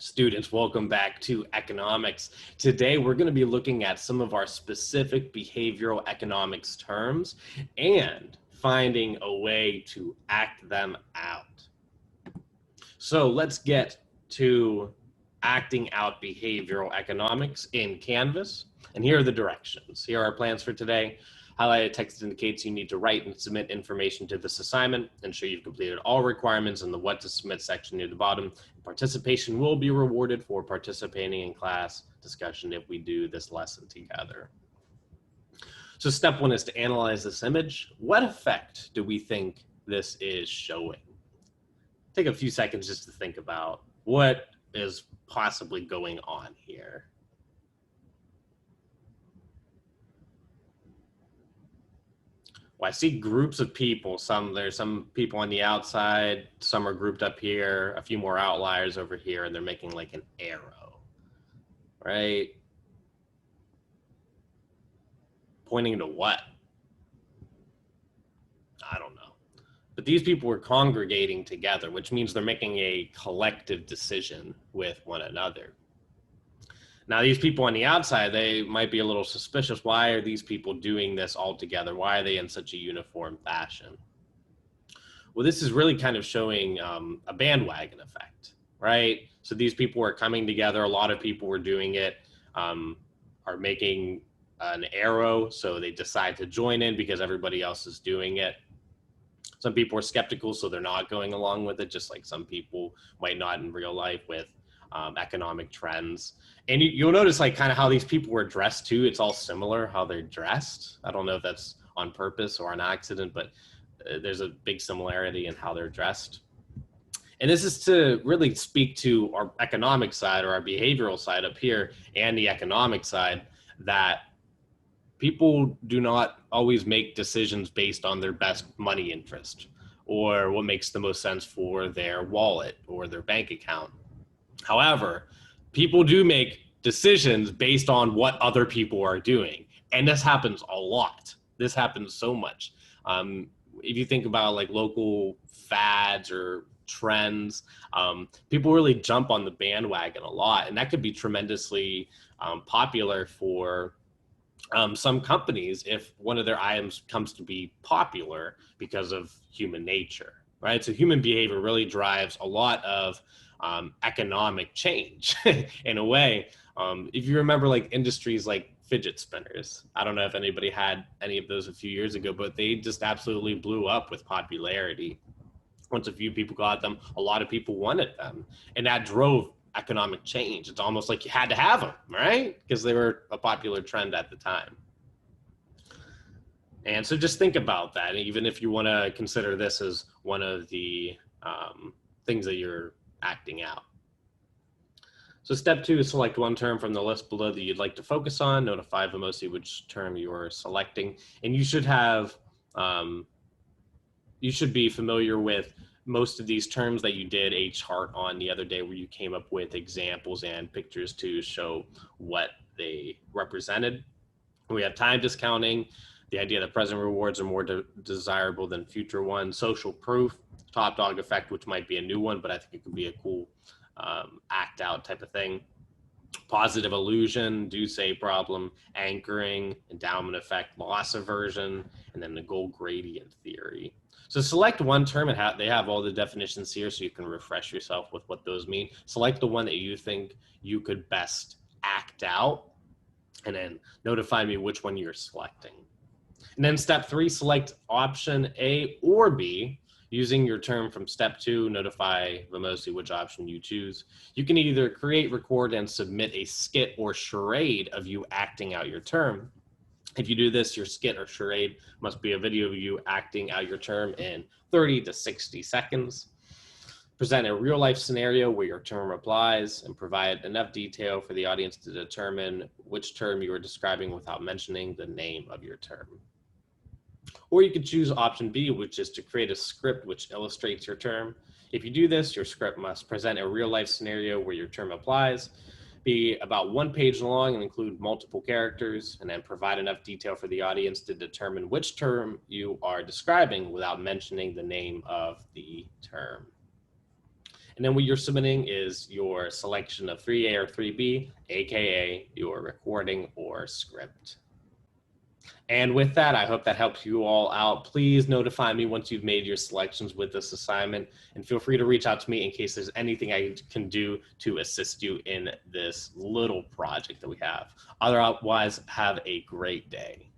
Students, welcome back to economics. Today, we're going to be looking at some of our specific behavioral economics terms and finding a way to act them out. So let's get to acting out behavioral economics in Canvas. And here are the directions. Here are our plans for today. Highlighted text indicates you need to write and submit information to this assignment. Ensure you've completed all requirements in the what to submit section near the bottom. Participation will be rewarded for participating in class discussion if we do this lesson together. So step one is to analyze this image. What effect do we think this is showing? Take a few seconds just to think about what is possibly going on here. Well, I see groups of people. There's some people on the outside, some are grouped up here, a few more outliers over here, and they're making like an arrow, right? Pointing to what? I don't know. But these people were congregating together, which means they're making a collective decision with one another. Now, these people on the outside, they might be a little suspicious. Why are these people doing this all together? Why are they in such a uniform fashion? Well, this is really kind of showing a bandwagon effect, right? So these people are coming together. A lot of people were doing it, are making an arrow. So they decide to join in because everybody else is doing it. Some people are skeptical, so they're not going along with it, just like some people might not in real life with economic trends. And you'll notice like kind of how these people were dressed too. It's all similar how they're dressed. I don't know if that's on purpose or an accident, but there's a big similarity in how they're dressed. And this is to really speak to our economic side or our behavioral side up here and the economic side, that people do not always make decisions based on their best money interest or what makes the most sense for their wallet or their bank account. However, people do make decisions based on what other people are doing. And this happens a lot. This happens so much. If you think about like local fads or trends, people really jump on the bandwagon a lot. And that could be tremendously popular for some companies if one of their items comes to be popular because of human nature, right? So human behavior really drives a lot of economic change in a way. If you remember like industries like fidget spinners, I don't know if anybody had any of those a few years ago, but they just absolutely blew up with popularity. Once a few people got them, a lot of people wanted them, and that drove economic change. It's almost like you had to have them, right? Because they were a popular trend at the time. And so just think about that, even if you want to consider this as one of the things that you're acting out. So step two is select one term from the list below that you'd like to focus on. Notify Vamosi which term you're selecting. And you should have, you should be familiar with most of these terms that you did a chart on the other day, where you came up with examples and pictures to show what they represented. We have time discounting, the idea that present rewards are more desirable than future ones, social proof, top dog effect, which might be a new one, but I think it could be a cool act out type of thing. Positive illusion, do say problem, anchoring, endowment effect, loss aversion, and then the goal gradient theory. So select one term, and they have all the definitions here so you can refresh yourself with what those mean. Select the one that you think you could best act out, and then notify me which one you're selecting. And then step three, select option A or B. Using your term from step two, notify Vamosi which option you choose. You can either create, record, and submit a skit or charade of you acting out your term. If you do this, your skit or charade must be a video of you acting out your term in 30 to 60 seconds. Present a real life scenario where your term applies, and provide enough detail for the audience to determine which term you are describing without mentioning the name of your term. Or you could choose option B, which is to create a script which illustrates your term. If you do this, your script must present a real life scenario where your term applies, be about 1 page long and include multiple characters, and then provide enough detail for the audience to determine which term you are describing without mentioning the name of the term. And then what you're submitting is your selection of 3A or 3B, aka your recording or script. And with that, I hope that helps you all out. Please notify me once you've made your selections with this assignment, and feel free to reach out to me in case there's anything I can do to assist you in this little project that we have. Otherwise, have a great day.